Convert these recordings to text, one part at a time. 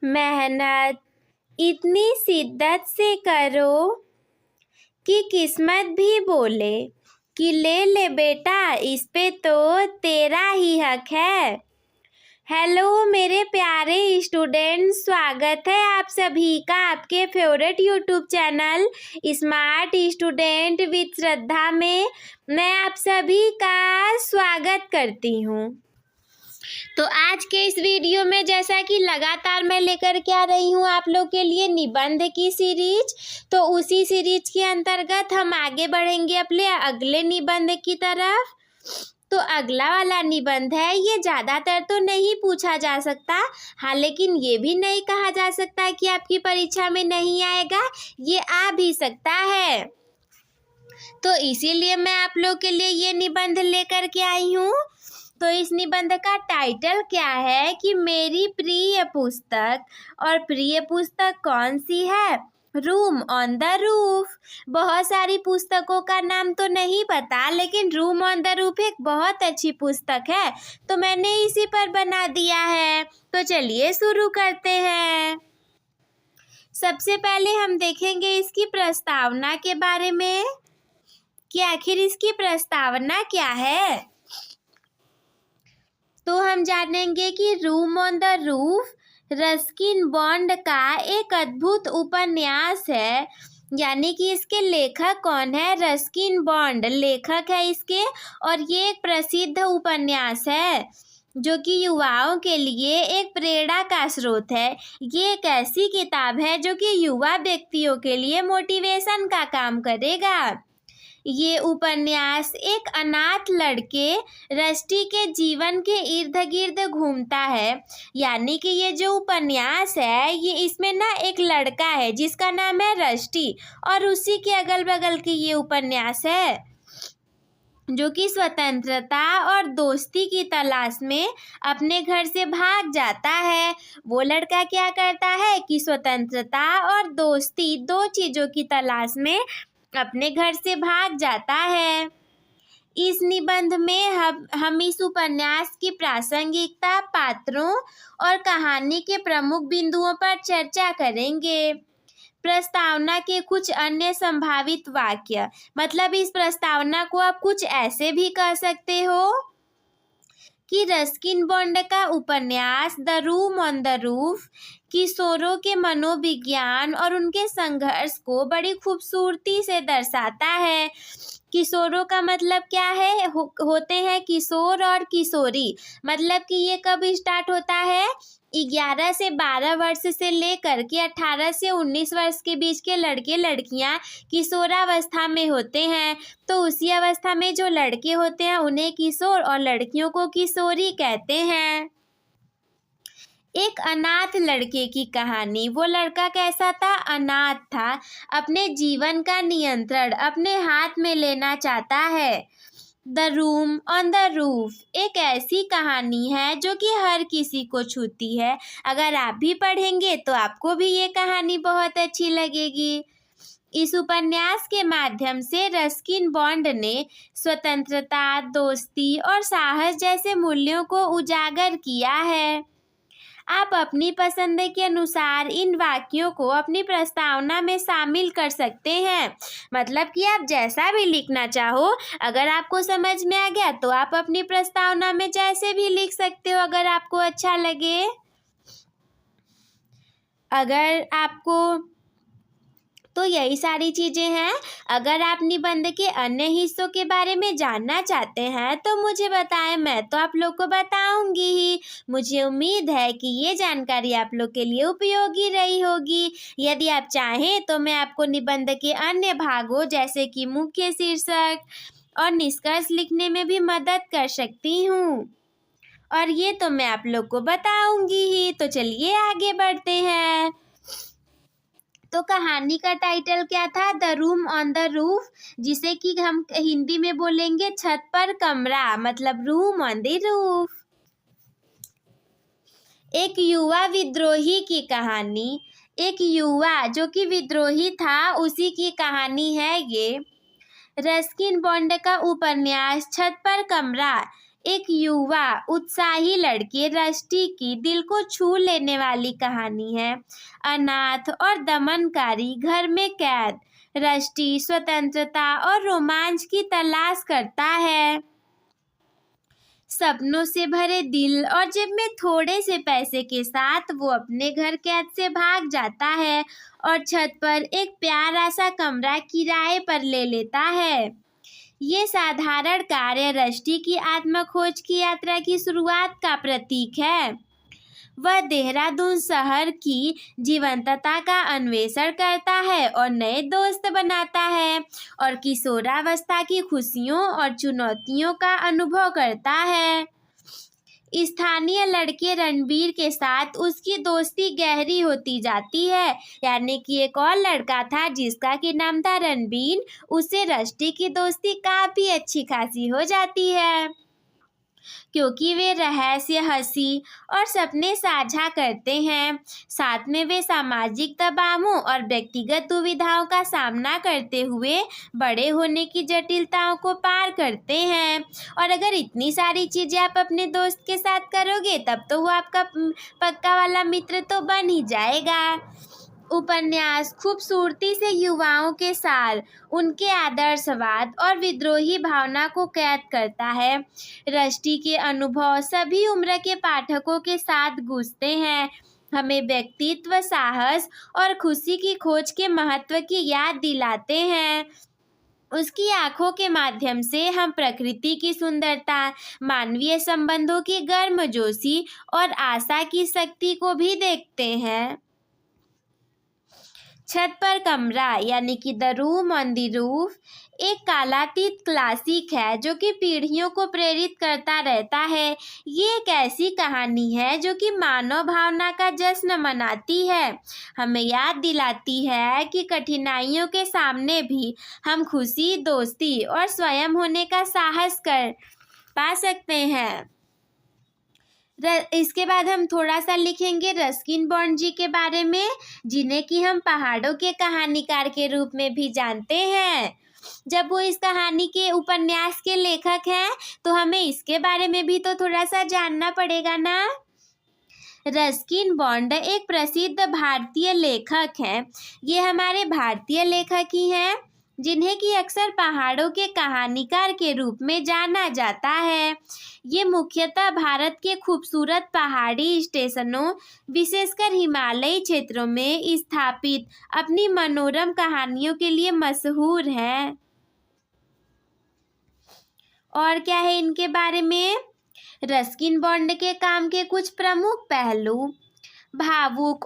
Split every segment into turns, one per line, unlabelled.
मेहनत इतनी शिद्दत से करो कि किस्मत भी बोले कि ले ले बेटा, इस पे तो तेरा ही हक है। हेलो मेरे प्यारे स्टूडेंट, स्वागत है आप सभी का आपके favourite YouTube channel smart student with Shraddha में। मैं आप सभी का स्वागत करती हूँ। तो आज के इस वीडियो में जैसा कि लगातार मैं लेकर के आ रही हूँ आप लोग के लिए निबंध की सीरीज, तो उसी सीरीज के अंतर्गत हम आगे बढ़ेंगे अपने अगले निबंध की तरफ। तो अगला वाला निबंध है, ये ज़्यादातर तो नहीं पूछा जा सकता, हाँ लेकिन ये भी नहीं कहा जा सकता कि आपकी परीक्षा में नहीं आएगा, ये आ भी सकता है। तो इसीलिए मैं आप लोग के लिए ये निबंध लेकर के आई हूँ। तो इस निबंध का टाइटल क्या है कि मेरी प्रिय पुस्तक, और प्रिय पुस्तक कौन सी है? Room on the roof. बहुत सारी पुस्तकों का नाम तो नहीं पता, लेकिन रूम ऑन द रूफ एक बहुत अच्छी पुस्तक है, तो मैंने इसी पर बना दिया है। तो चलिए शुरू करते हैं। सबसे पहले हम देखेंगे इसकी प्रस्तावना के बारे में कि आखिर इसकी प्रस्तावना क्या है। तो हम जानेंगे कि room on the roof Ruskin Bond का एक अद्भुत उपन्यास है, यानी कि इसके लेखक कौन है? रस्किन बॉन्ड लेखक है इसके, और ये एक प्रसिद्ध उपन्यास है जो कि युवाओं के लिए एक प्रेरणा का स्रोत है। ये एक ऐसी किताब है जो कि युवा व्यक्तियों के लिए मोटिवेशन का काम करेगा। ये उपन्यास एक अनाथ लड़के रस्टी के जीवन के इर्द गिर्द घूमता है, यानी कि ये जो उपन्यास है ये इसमें ना एक लड़का है जिसका नाम है रस्टी, और उसी के अगल बगल की ये उपन्यास है जो कि स्वतंत्रता और दोस्ती की तलाश में अपने घर से भाग जाता है। वो लड़का क्या करता है कि स्वतंत्रता और दोस्ती, दो चीज़ों की तलाश में अपने घर से भाग जाता है। इस निबंध में हम इस उपन्यास की प्रासंगिकता, पात्रों और कहानी के प्रमुख बिंदुओं पर चर्चा करेंगे। प्रस्तावना के कुछ अन्य संभावित वाक्य, मतलब इस प्रस्तावना को आप कुछ ऐसे भी कह सकते हो कि रस्किन बॉन्ड का उपन्यास the room on the roof किशोरों के मनोविज्ञान और उनके संघर्ष को बड़ी खूबसूरती से दर्शाता है। किशोरों का मतलब क्या है? होते हैं किशोर और किशोरी, मतलब कि ये कब स्टार्ट होता है? 11 से 12 वर्ष से लेकर के 18 से 19 वर्ष के बीच के लड़के लड़कियां किशोरावस्था में होते हैं। तो उसी अवस्था में जो लड़के होते हैं उन्हें किशोर और लड़कियों को किशोरी कहते हैं। एक अनाथ लड़के की कहानी। वो लड़का कैसा था? अनाथ था, अपने जीवन का नियंत्रण अपने हाथ में लेना चाहता है। The room on the roof एक ऐसी कहानी है जो कि हर किसी को छूती है। अगर आप भी पढ़ेंगे तो आपको भी ये कहानी बहुत अच्छी लगेगी। इस उपन्यास के माध्यम से रस्किन बॉन्ड ने स्वतंत्रता, दोस्ती और साहस जैसे मूल्यों को उजागर किया है। आप अपनी पसंद के अनुसार इन वाक्यों को अपनी प्रस्तावना में शामिल कर सकते हैं, मतलब कि आप जैसा भी लिखना चाहो, अगर आपको समझ में आ गया तो आप अपनी प्रस्तावना में जैसे भी लिख सकते हो, अगर आपको अच्छा लगे। अगर आपको तो यही सारी चीज़ें हैं। अगर आप निबंध के अन्य हिस्सों के बारे में जानना चाहते हैं तो मुझे बताएं, मैं तो आप लोग को बताऊंगी ही। मुझे उम्मीद है कि ये जानकारी आप लोग के लिए उपयोगी रही होगी। यदि आप चाहें तो मैं आपको निबंध के अन्य भागों जैसे कि मुख्य शीर्षक और निष्कर्ष लिखने में भी मदद कर सकती हूँ, और ये तो मैं आप लोग को बताऊंगी ही। तो चलिए आगे बढ़ते हैं। तो कहानी का टाइटल क्या था? The room on the roof, जिसे कि हम हिंदी में बोलेंगे छत पर कमरा, मतलब रूम ऑन द रूफ। एक युवा विद्रोही की कहानी। एक युवा जो कि विद्रोही था, उसी की कहानी है ये। रस्किन बॉन्ड का उपन्यास छत पर कमरा एक युवा उत्साही लड़के रष्टि की दिल को छू लेने वाली कहानी है। अनाथ और दमनकारी घर में कैद रष्टि स्वतंत्रता और रोमांच की तलाश करता है। सपनों से भरे दिल और जेब में थोड़े से पैसे के साथ वो अपने घर कैद से भाग जाता है और छत पर एक प्यारा सा कमरा किराए पर ले लेता है। ये साधारण कार्य रष्टि की आत्मखोज की यात्रा की शुरुआत का प्रतीक है। वह देहरादून शहर की जीवंतता का अन्वेषण करता है और नए दोस्त बनाता है और किशोरावस्था की खुशियों और चुनौतियों का अनुभव करता है। स्थानीय लड़के रणबीर के साथ उसकी दोस्ती गहरी होती जाती है। यानी कि एक और लड़का था जिसका कि नाम था रणबीर, उससे रष्टि की दोस्ती काफ़ी अच्छी खासी हो जाती है क्योंकि वे रहस्य, हंसी और सपने साझा करते हैं। साथ में वे सामाजिक दबावों और व्यक्तिगत दुविधाओं का सामना करते हुए बड़े होने की जटिलताओं को पार करते हैं। और अगर इतनी सारी चीज़ें आप अपने दोस्त के साथ करोगे तब तो वो आपका पक्का वाला मित्र तो बन ही जाएगा। उपन्यास खूबसूरती से युवाओं के सार, उनके आदर्शवाद और विद्रोही भावना को कैद करता है। रष्टि के अनुभव सभी उम्र के पाठकों के साथ गूंजते हैं, हमें व्यक्तित्व, साहस और खुशी की खोज के महत्व की याद दिलाते हैं। उसकी आंखों के माध्यम से हम प्रकृति की सुंदरता, मानवीय संबंधों की गर्मजोशी और आशा की शक्ति को भी देखते हैं। छत पर कमरा यानी कि the room on the roof एक कालातीत क्लासिक है जो कि पीढ़ियों को प्रेरित करता रहता है। ये एक ऐसी कहानी है जो कि मानव भावना का जश्न मनाती है, हमें याद दिलाती है कि कठिनाइयों के सामने भी हम खुशी, दोस्ती और स्वयं होने का साहस कर पा सकते हैं। इसके बाद हम थोड़ा सा लिखेंगे रस्किन बॉन्ड जी के बारे में, जिन्हें कि हम पहाड़ों के कहानीकार के रूप में भी जानते हैं। जब वो इस कहानी के उपन्यास के लेखक हैं तो हमें इसके बारे में भी तो थोड़ा सा जानना पड़ेगा ना। रस्किन बॉन्ड एक प्रसिद्ध भारतीय लेखक हैं। ये हमारे भारतीय लेखक ही हैं जिन्हें कि अक्सर पहाड़ों के कहानीकार के रूप में जाना जाता है। ये मुख्यतः भारत के खूबसूरत पहाड़ी स्टेशनों, विशेषकर हिमालयी क्षेत्रों में स्थापित अपनी मनोरम कहानियों के लिए मशहूर हैं। और क्या है इनके बारे में? रस्किन बॉन्ड के काम के कुछ प्रमुख पहलू, भावुक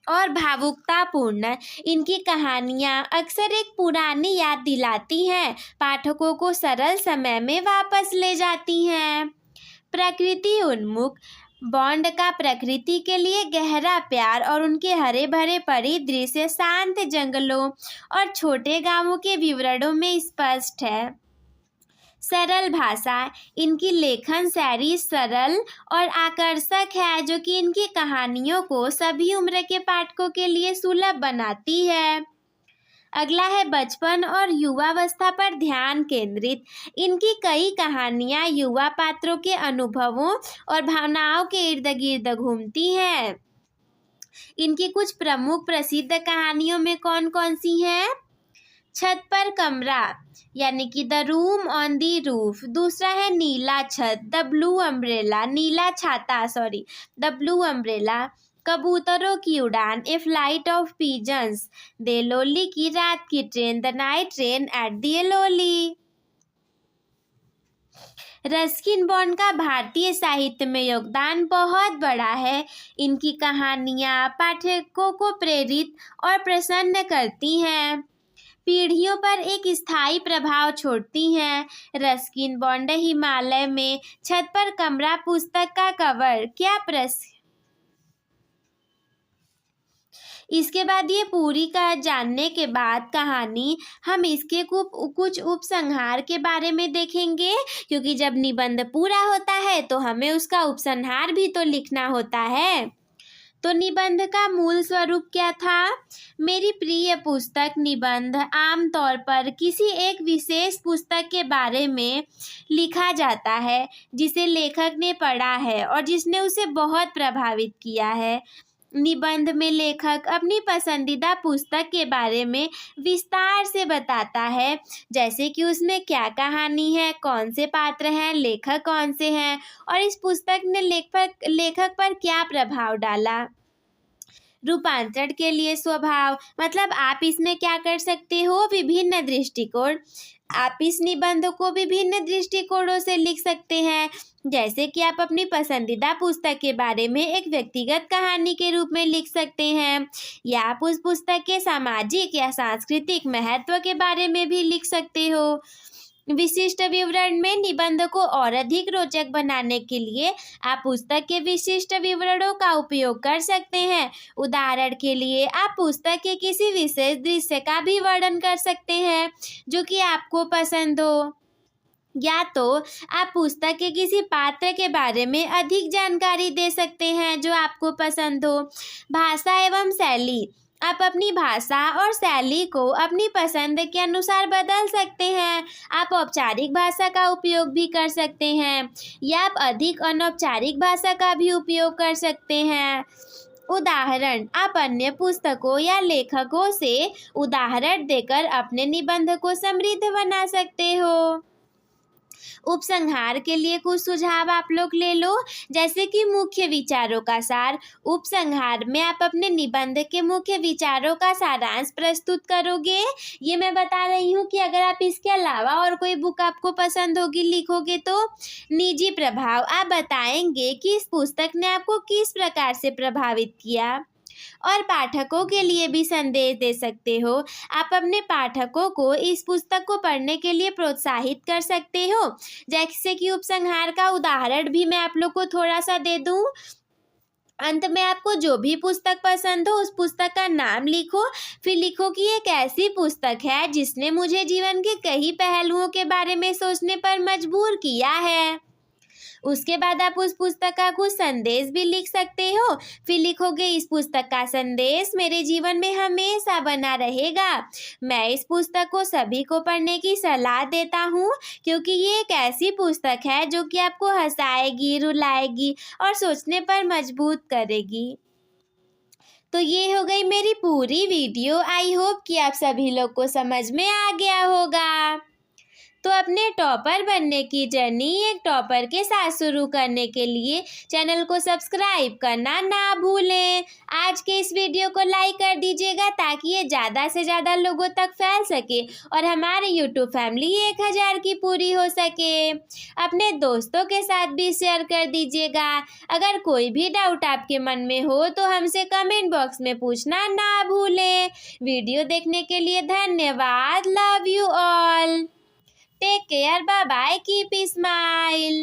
और भावुकतापूर्ण इनकी कहानियाँ अक्सर एक पुरानी याद दिलाती हैं, पाठकों को सरल समय में वापस ले जाती हैं। प्रकृति उन्मुख, बॉन्ड का प्रकृति के लिए गहरा प्यार और उनके हरे भरे परिदृश्य शांत जंगलों और छोटे गांवों के विवरणों में स्पष्ट है। सरल भाषा, इनकी लेखन शैली सरल और आकर्षक है जो कि इनकी कहानियों को सभी उम्र के पाठकों के लिए सुलभ बनाती है। अगला है बचपन और युवावस्था पर ध्यान केंद्रित। इनकी कई कहानियाँ युवा पात्रों के अनुभवों और भावनाओं के इर्द गिर्द घूमती हैं। इनकी कुछ प्रमुख प्रसिद्ध कहानियों में कौन कौन सी हैं? छत पर कमरा यानी कि the room on the roof. दूसरा है नीला छत, द ब्लू अम्ब्रेला, नीला छाता सॉरी, द ब्लू अम्ब्रेला। कबूतरों की उड़ान, a flight of pigeons, Deoli की रात की ट्रेन, the night train at Deoli. Ruskin Bond का भारतीय साहित्य में योगदान बहुत बड़ा है। इनकी कहानियाँ पाठकों को प्रेरित और प्रसन्न करती हैं, पीढ़ियों पर एक स्थायी प्रभाव छोड़ती हैं। रस्किन बॉन्ड हिमालय में छत पर कमरा पुस्तक का कवर क्या इसके बाद ये पूरी का जानने के बाद कहानी हम इसके कुछ उपसंहार के बारे में देखेंगे, क्योंकि जब निबंध पूरा होता है तो हमें उसका उपसंहार भी तो लिखना होता है। तो निबंध का मूल स्वरूप क्या था? मेरी प्रिय पुस्तक निबंध आमतौर पर किसी एक विशेष पुस्तक के बारे में लिखा जाता है जिसे लेखक ने पढ़ा है और जिसने उसे बहुत प्रभावित किया है। निबंध में लेखक अपनी पसंदीदा पुस्तक के बारे में विस्तार से बताता है, जैसे कि उसमें क्या कहानी है, कौन से पात्र हैं, लेखक कौन से हैं और इस पुस्तक ने लेखक पर क्या प्रभाव डाला। रूपांतरण के लिए स्वभाव, मतलब आप इसमें क्या कर सकते हो, विभिन्न दृष्टिकोण। आप इस निबंध को विभिन्न दृष्टिकोणों से लिख सकते हैं, जैसे कि आप अपनी पसंदीदा पुस्तक के बारे में एक व्यक्तिगत कहानी के रूप में लिख सकते हैं, या आप उस पुस्तक के सामाजिक या सांस्कृतिक महत्व के बारे में भी लिख सकते हो। विशिष्ट विवरण में निबंध को और अधिक रोचक बनाने के लिए आप पुस्तक के विशिष्ट विवरणों का उपयोग कर सकते हैं। उदाहरण के लिए आप पुस्तक के किसी विशेष दृश्य का भी वर्णन कर सकते हैं जो कि आपको पसंद हो, या तो आप पुस्तक के किसी पात्र के बारे में अधिक जानकारी दे सकते हैं जो आपको पसंद हो। भाषा एवं शैली, आप अपनी भाषा और शैली को अपनी पसंद के अनुसार बदल सकते हैं। आप औपचारिक भाषा का उपयोग भी कर सकते हैं या आप अधिक अनौपचारिक भाषा का भी उपयोग कर सकते हैं। उदाहरण, आप अन्य पुस्तकों या लेखकों से उदाहरण देकर अपने निबंध को समृद्ध बना सकते हो। उपसंहार के लिए कुछ सुझाव आप लोग ले लो, जैसे कि मुख्य विचारों का सार। उपसंहार में आप अपने निबंध के मुख्य विचारों का सारांश प्रस्तुत करोगे। ये मैं बता रही हूँ कि अगर आप इसके अलावा और कोई बुक आपको पसंद होगी लिखोगे तो। निजी प्रभाव, आप बताएंगे कि इस पुस्तक ने आपको किस प्रकार से प्रभावित किया, और पाठकों के लिए भी संदेश दे सकते हो। आप अपने पाठकों को इस पुस्तक को पढ़ने के लिए प्रोत्साहित कर सकते हो, जैसे कि उपसंहार का उदाहरण भी मैं आप लोग को थोड़ा सा दे दूं। अंत में आपको जो भी पुस्तक पसंद हो उस पुस्तक का नाम लिखो, फिर लिखो कि एक ऐसी पुस्तक है जिसने मुझे जीवन के कई पहलुओं के बारे में सोचने पर मजबूर किया है। उसके बाद आप उस पुस्तक का कुछ संदेश भी लिख सकते हो। फिर लिखोगे, इस पुस्तक का संदेश मेरे जीवन में हमेशा बना रहेगा। मैं इस पुस्तक को सभी को पढ़ने की सलाह देता हूँ क्योंकि ये एक ऐसी पुस्तक है जो कि आपको हंसाएगी, रुलाएगी और सोचने पर मजबूर करेगी। तो ये हो गई मेरी पूरी वीडियो। आई होप कि आप सभी लोग को समझ में आ गया होगा। तो अपने टॉपर बनने की जर्नी एक टॉपर के साथ शुरू करने के लिए चैनल को सब्सक्राइब करना ना भूलें। आज के इस वीडियो को लाइक कर दीजिएगा ताकि ये ज़्यादा से ज़्यादा लोगों तक फैल सके और हमारे यूट्यूब फैमिली 1000 की पूरी हो सके। अपने दोस्तों के साथ भी शेयर कर दीजिएगा। अगर कोई भी डाउट आपके मन में हो तो हमसे कमेंट बॉक्स में पूछना ना भूलें। वीडियो देखने के लिए धन्यवाद। Love you all. Take care. Bye bye. Keep smile.